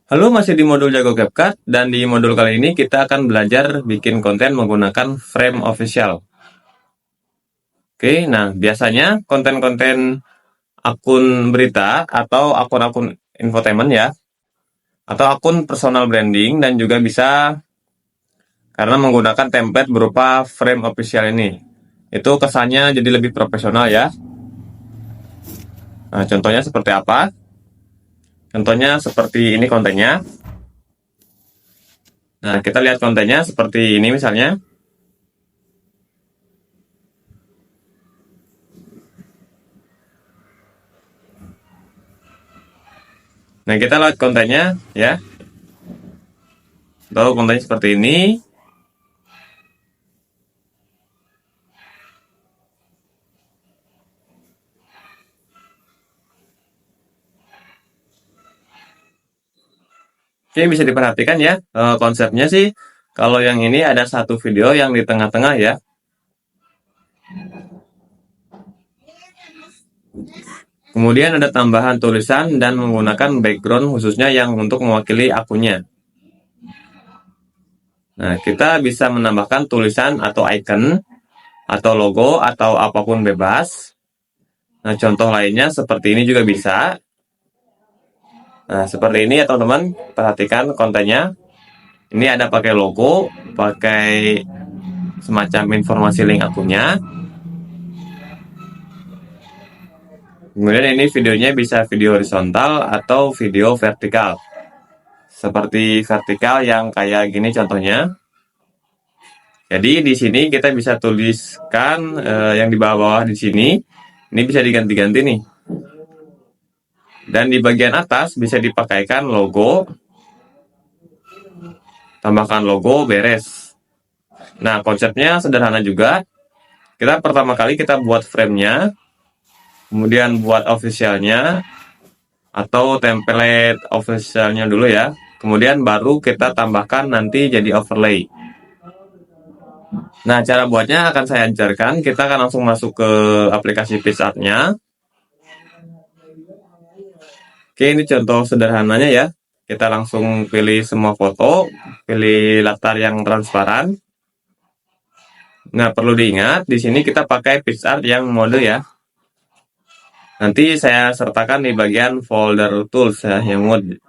Halo, masih di modul Jago CapCut, dan di modul kali ini kita akan belajar bikin konten menggunakan frame official. Oke, nah biasanya konten-konten akun berita atau akun-akun infotainment ya, atau akun personal branding, dan juga bisa karena menggunakan template berupa frame official ini. Itu kesannya jadi lebih profesional ya. Nah, contohnya seperti apa? Contohnya seperti ini kontennya. Nah, kita lihat kontennya seperti ini misalnya. Nah, kita lihat kontennya ya. Lalu kontennya seperti ini. Oke, bisa diperhatikan ya, konsepnya sih, kalau yang ini ada satu video yang di tengah-tengah ya. Kemudian ada tambahan tulisan dan menggunakan background khususnya yang untuk mewakili akunnya. Nah, kita bisa menambahkan tulisan atau icon, atau logo, atau apapun bebas. Nah, contoh lainnya seperti ini juga bisa. Nah, seperti ini ya teman-teman, perhatikan kontennya. Ini ada pakai logo, pakai semacam informasi link akunnya. Kemudian ini videonya bisa video horizontal atau video vertikal. Seperti vertikal yang kayak gini contohnya. Jadi di sini kita bisa tuliskan yang di bawah-bawah di sini. Ini bisa diganti-ganti nih. Dan di bagian atas bisa dipakaikan logo. Tambahkan logo, beres. Nah, konsepnya sederhana juga. Kita pertama kali kita buat frame-nya, kemudian buat officialnya atau template officialnya dulu ya. Kemudian baru kita tambahkan nanti jadi overlay. Nah, cara buatnya akan saya ajarkan. Kita akan langsung masuk ke aplikasi PixArt-nya. Oke, ini contoh sederhananya ya. Kita langsung pilih semua foto, pilih latar yang transparan. Nah, perlu diingat, di sini kita pakai PixArt yang mode ya. Nanti saya sertakan di bagian folder tools ya, yang mode.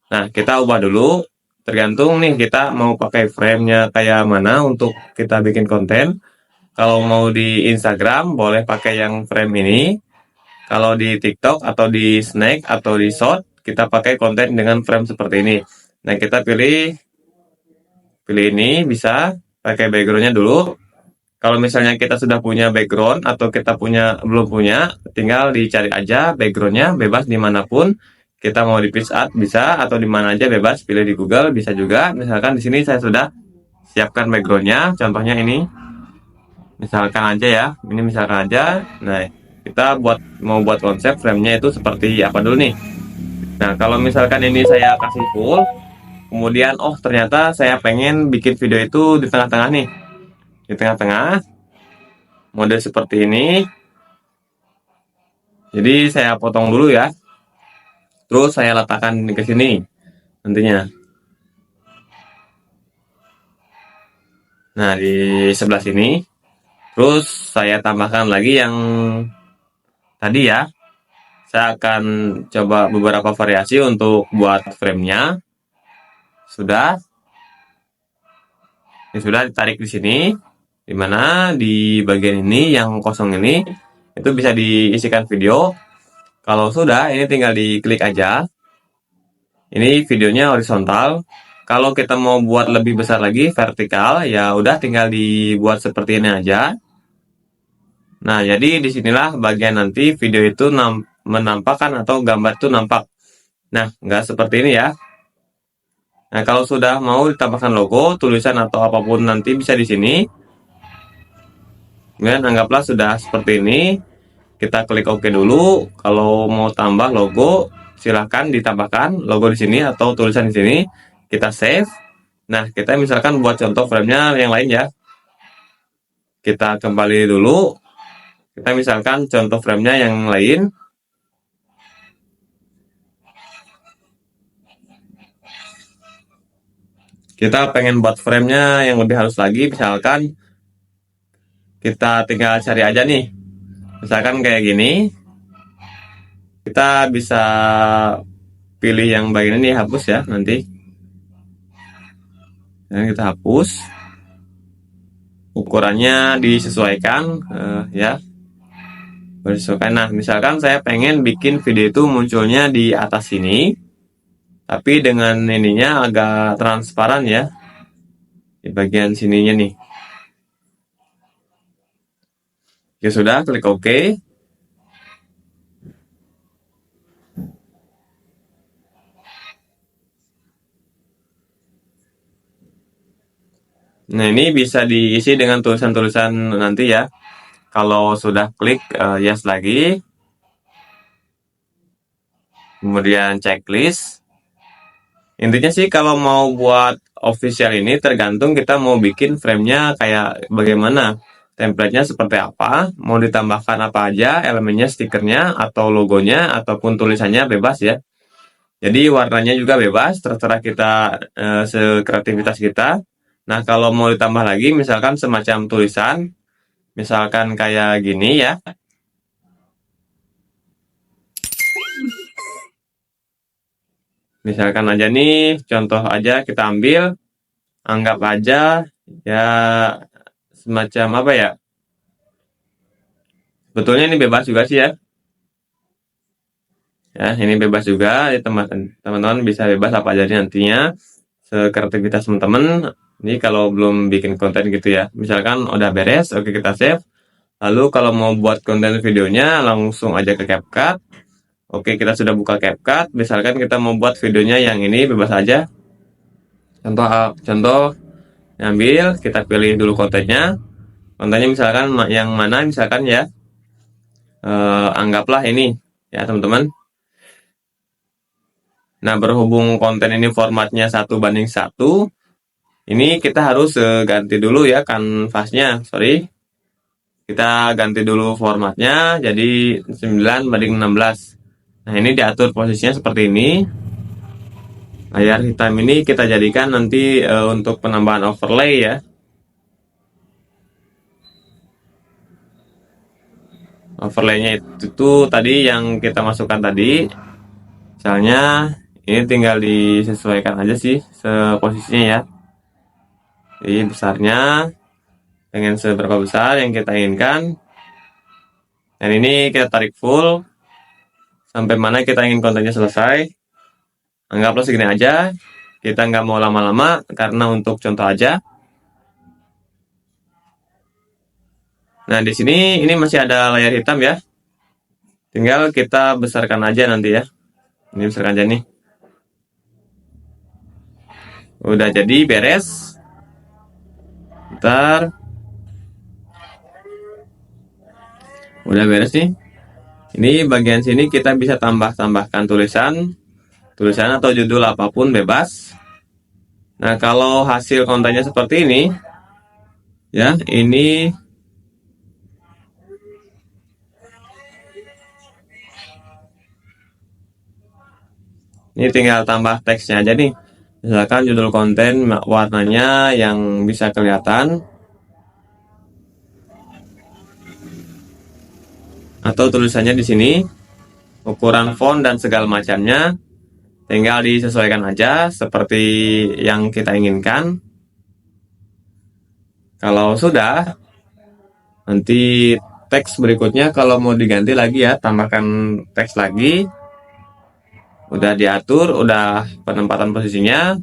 Nah, kita ubah dulu. Tergantung nih kita mau pakai frame-nya kayak mana untuk kita bikin konten. Kalau mau di Instagram, boleh pakai yang frame ini. Kalau di TikTok atau di Snack atau di Short, kita pakai konten dengan frame seperti ini. Nah, kita pilih ini, bisa pakai backgroundnya dulu. Kalau misalnya kita sudah punya background atau kita belum punya, tinggal dicari aja backgroundnya, bebas dimanapun. Kita mau di PixArt bisa, atau di mana aja bebas, pilih di Google bisa juga. Misalkan di sini saya sudah siapkan backgroundnya, contohnya ini. Misalkan aja ya, ini misalkan aja. Nah, kita mau buat konsep frame-nya itu seperti apa dulu nih. Nah, kalau misalkan ini saya kasih full, kemudian ternyata saya pengen bikin video itu di tengah-tengah nih. Di tengah-tengah, mode seperti ini. Jadi saya potong dulu ya. Terus saya letakkan ke sini nantinya. Nah, di sebelah sini. Terus saya tambahkan lagi yang tadi ya. Saya akan coba beberapa variasi untuk buat frame-nya. Sudah. Ini sudah ditarik di sini. Dimana di bagian ini yang kosong ini itu bisa diisikan video. Kalau sudah, ini tinggal diklik aja. Ini videonya horizontal. Kalau kita mau buat lebih besar lagi vertikal, ya udah tinggal dibuat seperti ini aja. Nah, jadi disinilah bagian nanti video itu menampakkan atau gambar itu nampak. Nah, nggak seperti ini ya. Nah, kalau sudah mau ditambahkan logo, tulisan atau apapun nanti bisa di sini. Kemudian anggaplah sudah seperti ini. Kita klik OK dulu. Kalau mau tambah logo, silahkan ditambahkan logo di sini atau tulisan di sini. Kita save. Nah, kita misalkan buat contoh frame-nya yang lain ya. Kita kembali dulu. Kita misalkan contoh frame-nya yang lain. kita pengen buat framenya yang lebih halus lagi, misalkan kita tinggal cari aja nih, misalkan kayak gini, kita bisa pilih yang bagian ini, hapus ya nanti, dan kita hapus, ukurannya disesuaikan ya, bersesuaikan. Nah, misalkan saya pengen bikin video itu munculnya di atas sini, tapi dengan ininya agak transparan ya, di bagian sininya nih. Ya sudah, klik OK. Nah, ini bisa diisi dengan tulisan-tulisan nanti ya. Kalau sudah klik yes lagi, kemudian checklist. Intinya sih kalau mau buat official ini tergantung kita mau bikin framenya kayak bagaimana, template-nya seperti apa, mau ditambahkan apa aja, elemennya, stikernya, atau logonya, ataupun tulisannya bebas ya. Jadi warnanya juga bebas, terserah kita sekreativitas kita. Nah, kalau mau ditambah lagi, misalkan semacam tulisan, misalkan kayak gini ya. Misalkan aja nih, contoh aja kita ambil, anggap aja ya semacam apa ya. Sebetulnya ini bebas juga sih ya. Ya, ini bebas juga, ya, teman-teman bisa bebas apa aja nantinya, sekreativitas teman-teman. Ini kalau belum bikin konten gitu ya. Misalkan udah beres, oke kita save. Lalu kalau mau buat konten videonya langsung aja ke CapCut. Oke, kita sudah buka CapCut. Misalkan kita mau buat videonya yang ini bebas aja. Contoh ambil, kita pilih dulu kontennya. Kontennya misalkan yang mana, misalkan ya. Anggaplah ini ya teman-teman. Nah, berhubung konten ini formatnya 1:1, ini kita harus ganti dulu ya kanvasnya, sorry. Kita ganti dulu formatnya jadi 9:16. Nah, ini diatur posisinya seperti ini. Layar hitam ini kita jadikan nanti untuk penambahan overlay ya. Overlaynya itu tadi yang kita masukkan tadi. Misalnya ini tinggal disesuaikan aja sih posisinya ya. Jadi besarnya pengen seberapa besar yang kita inginkan. Dan ini kita tarik full sampai mana kita ingin kontennya selesai. Anggaplah segini aja. Kita nggak mau lama-lama karena untuk contoh aja. Nah, di sini ini masih ada layar hitam ya. Tinggal kita besarkan aja nanti ya. Ini besarkan aja nih. Udah jadi beres. Bentar. Udah beres nih. Ini bagian sini kita bisa tambahkan tulisan atau judul apapun bebas. Nah, kalau hasil kontennya seperti ini ya, ini tinggal tambah teksnya aja nih. Misalkan judul konten warnanya yang bisa kelihatan, atau tulisannya di sini, ukuran font dan segala macamnya tinggal disesuaikan aja seperti yang kita inginkan. Kalau sudah, nanti teks berikutnya kalau mau diganti lagi ya, tambahkan teks lagi. Udah diatur, udah penempatan posisinya,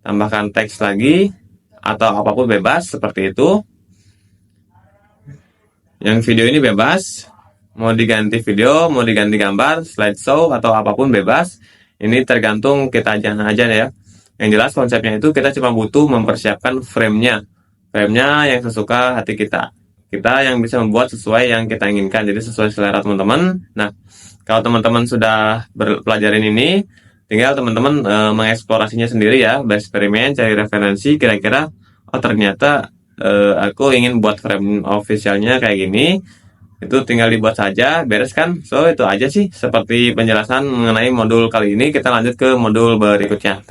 tambahkan teks lagi atau apapun bebas seperti itu. Yang video ini bebas, mau diganti video, mau diganti gambar, slideshow atau apapun bebas. Ini tergantung kita aja ya. Yang jelas konsepnya itu kita cuma butuh mempersiapkan framenya yang sesuka hati kita. Kita yang bisa membuat sesuai yang kita inginkan, jadi sesuai selera teman-teman. Nah, kalau teman-teman sudah pelajarin ini, tinggal teman-teman mengeksplorasinya sendiri ya, bereksperimen, cari referensi, kira-kira oh ternyata aku ingin buat frame officialnya kayak gini. Itu tinggal dibuat saja, beres kan? So, itu aja sih seperti penjelasan mengenai modul kali ini. Kita lanjut ke modul berikutnya.